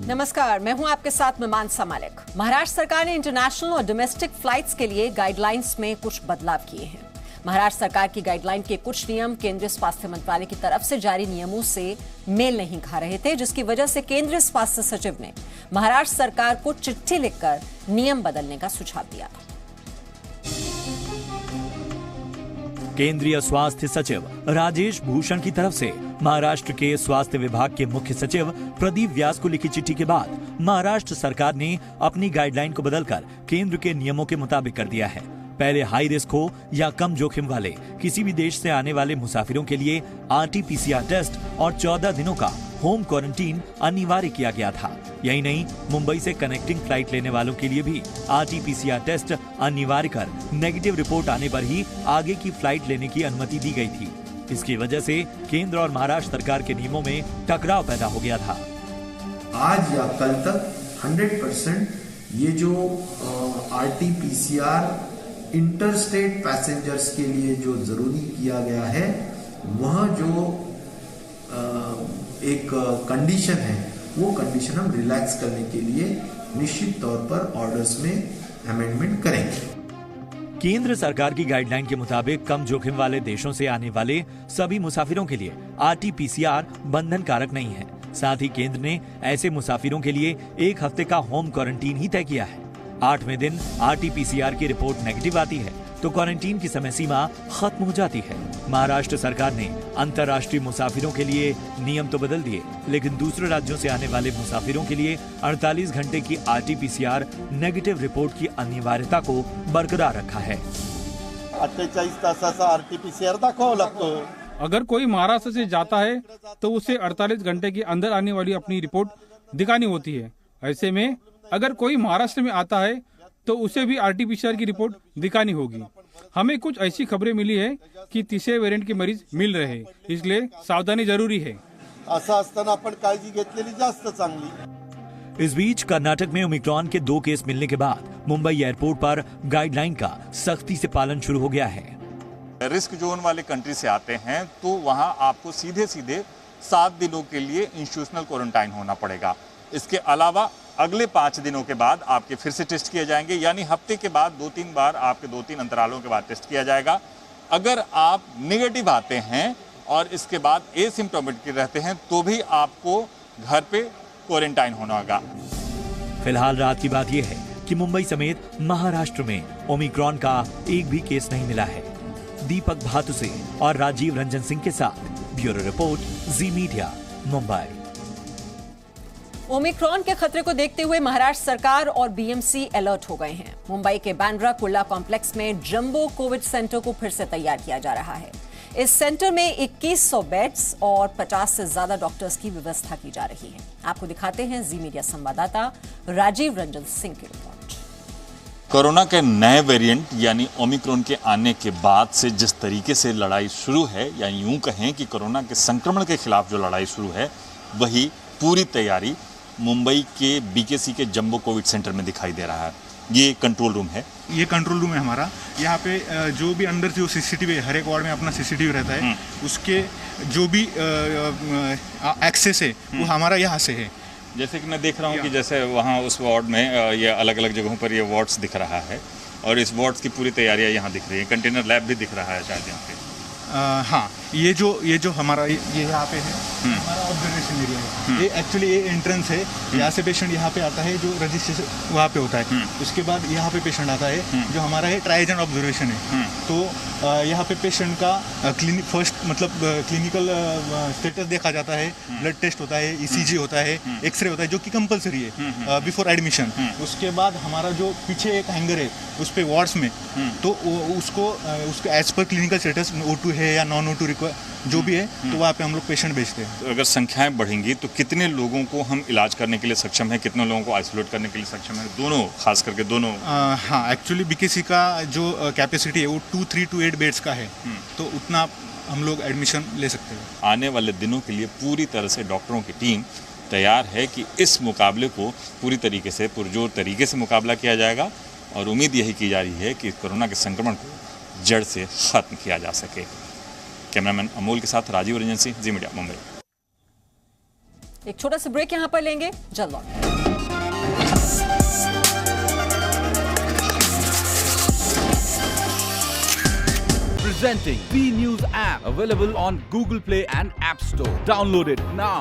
नमस्कार, मैं हूं आपके साथ मैं मानसा मालिक। महाराष्ट्र सरकार ने इंटरनेशनल और डोमेस्टिक फ्लाइट्स के लिए गाइडलाइंस में कुछ बदलाव किए हैं। महाराष्ट्र सरकार की गाइडलाइन के कुछ नियम केंद्रीय स्वास्थ्य मंत्रालय की तरफ से जारी नियमों से मेल नहीं खा रहे थे, जिसकी वजह से केंद्रीय स्वास्थ्य सचिव ने महाराष्ट्र सरकार को चिट्ठी लिखकर नियम बदलने का सुझाव दिया था। केंद्रीय स्वास्थ्य सचिव राजेश भूषण की तरफ से महाराष्ट्र के स्वास्थ्य विभाग के मुख्य सचिव प्रदीप व्यास को लिखी चिट्ठी के बाद महाराष्ट्र सरकार ने अपनी गाइडलाइन को बदलकर केंद्र के नियमों के मुताबिक कर दिया है। पहले हाई रिस्क हो या कम जोखिम वाले किसी भी देश से आने वाले मुसाफिरों के लिए RT-PCR टेस्ट और 14 दिनों का होम क्वारंटीन अनिवार्य किया गया था। यही नहीं, मुंबई से कनेक्टिंग फ्लाइट लेने वालों के लिए भी RT-PCR टेस्ट अनिवार्य कर नेगेटिव रिपोर्ट आने पर ही आगे की फ्लाइट लेने की अनुमति दी गई थी। इसकी वजह से केंद्र और महाराष्ट्र सरकार के नियमों में टकराव पैदा हो गया था। आज या कल तक 100% ये जो RT-PCR इंटरस्टेट पैसेंजर्स के लिए जो जरूरी किया गया है, वह जो एक कंडीशन है, वो कंडीशन हम रिलैक्स करने के लिए निश्चित तौर पर ऑर्डर्स में अमेंडमेंट करेंगे। केंद्र सरकार की गाइडलाइन के मुताबिक कम जोखिम वाले देशों से आने वाले सभी मुसाफिरों के लिए RT-PCR बंधन कारक नहीं है। साथ ही केंद्र ने ऐसे मुसाफिरों के लिए 1 हफ्ते का होम क्वारंटीन ही तय किया है। 8वें दिन RT-PCR की रिपोर्ट नेगेटिव आती है तो क्वारंटीन की समय सीमा खत्म हो जाती है। महाराष्ट्र सरकार ने अंतर्राष्ट्रीय मुसाफिरों के लिए नियम तो बदल दिए, लेकिन दूसरे राज्यों से आने वाले मुसाफिरों के लिए 48 घंटे की RT-PCR नेगेटिव रिपोर्ट की अनिवार्यता को बरकरार रखा है। 48 तासाचा RT-PCR दाखवावा लागतो। अगर कोई महाराष्ट्र से जाता है तो उसे 48 घंटे के अंदर आने वाली अपनी रिपोर्ट दिखानी होती है। ऐसे में अगर कोई महाराष्ट्र में आता है तो उसे भी RT-PCR की रिपोर्ट दिखानी होगी। हमें कुछ ऐसी खबरें मिली है कि तीसरे वेरिएंट के मरीज मिल रहे हैं, इसलिए सावधानी जरूरी है। असं असताना आपण काळजी घेतलेली जास्त चांगली। इस बीच कर्नाटक में ओमिक्रॉन के 2 केस मिलने के बाद मुंबई एयरपोर्ट पर गाइडलाइन का सख्ती से पालन शुरू हो गया है। रिस्क जोन वाले कंट्री से आते हैं तो वहां आपको सीधे 7 दिनों के लिए इंस्टीट्यूशनल क्वारंटाइन होना पड़ेगा। इसके अलावा अगले 5 दिनों के बाद आपके फिर से टेस्ट किए जाएंगे, यानी हफ्ते के बाद 2-3 बार आपके 2-3 अंतरालों के बाद टेस्ट किया जाएगा। अगर आप नेगेटिव आते हैं और इसके बाद एसिम्प्टोमेटिक रहते हैं तो भी आपको घर पे क्वारंटाइन होना होगा। फिलहाल रात की बात यह है कि मुंबई समेत महाराष्ट्र में ओमिक्रॉन का एक भी केस नहीं मिला है। दीपक भातुसे और राजीव रंजन सिंह के साथ ब्यूरो रिपोर्ट, जी मीडिया, मुंबई। ओमिक्रॉन के खतरे को देखते हुए महाराष्ट्र सरकार और BMC अलर्ट हो गए हैं। मुंबई के बांद्रा कुर्ला कॉम्प्लेक्स में जंबो कोविड सेंटर को फिर से तैयार किया जा रहा है। इस सेंटर में 2100 बेड्स और 50 से ज्यादा डॉक्टर्स की व्यवस्था की जा रही है। आपको दिखाते हैं जी मीडिया संवाददाता राजीव रंजन सिंह की रिपोर्ट। कोरोना के नए वेरिएंट यानी ओमिक्रॉन के आने के बाद से जिस तरीके से लड़ाई शुरू है, या यूं कहें कि कोरोना के संक्रमण के खिलाफ जो लड़ाई शुरू है, वही पूरी तैयारी मुंबई के BKC के जंबो कोविड सेंटर में दिखाई दे रहा है। ये कंट्रोल रूम है। ये कंट्रोल रूम है हमारा। यहाँ पे जो भी अंदर जो CCTV है, हर एक वार्ड में अपना CCTV रहता है, उसके जो भी एक्सेस है वो हमारा यहाँ से है। जैसे कि मैं देख रहा हूँ कि जैसे वहाँ उस वार्ड में ये अलग अलग जगहों पर ये वार्ड्स दिख रहा है और इस वार्ड्स की पूरी तैयारियाँ यहाँ दिख रही है। कंटेनर लैब भी दिख रहा है शायद यहाँ पे। हाँ, ये जो हमारा ये यहाँ पे है, हमारा ऑब्जर्वेशन एरिया है। ये एक्चुअली ये एंट्रेंस है। यहाँ से पेशेंट यहाँ पे आता है, जो रजिस्ट्रेशन वहाँ पे होता है। उसके बाद यहाँ पे पेशेंट आता है, जो हमारा है ट्राइजेंट ऑब्जर्वेशन है। तो यहाँ पे पेशेंट का क्लिनिकल स्टेटस देखा जाता है, ब्लड टेस्ट होता है, ECG होता है, एक्सरे होता है, जो कि कंपलसरी है बिफोर एडमिशन। उसके बाद हमारा जो पीछे एक हैंगर है उस पे वार्ड्स में, तो उसको as per clinical status O2 है या नॉन O2 जो भी है, तो वहाँ पे हम लोग पेशेंट भेजते हैं। तो अगर संख्याएं बढ़ेंगी तो कितने लोगों को हम इलाज करने के लिए सक्षम है, कितने लोगों को आइसोलेट करने के लिए सक्षम है? दोनों, खास करके दोनों। हाँ, एक्चुअली BKC का जो कैपेसिटी है वो 2-3 to 8 बेड्स का है, तो उतना हम लोग एडमिशन ले सकते हैं। आने वाले दिनों के लिए पूरी तरह से डॉक्टरों की टीम तैयार है कि इस मुकाबले को पूरी तरीके से पुरजोर तरीके से मुकाबला किया जाएगा और उम्मीद यही की जा रही है कि कोरोना के संक्रमण को जड़ से खत्म किया जा सके। कैमरामैन अमोल के साथ राजीव रंजन सिंह, जी मीडिया, मुंबई। एक छोटा सा ब्रेक यहां पर लेंगे, जल्द लौटेंगे। Presenting B News app, available on Google Play and App Store. Download it now.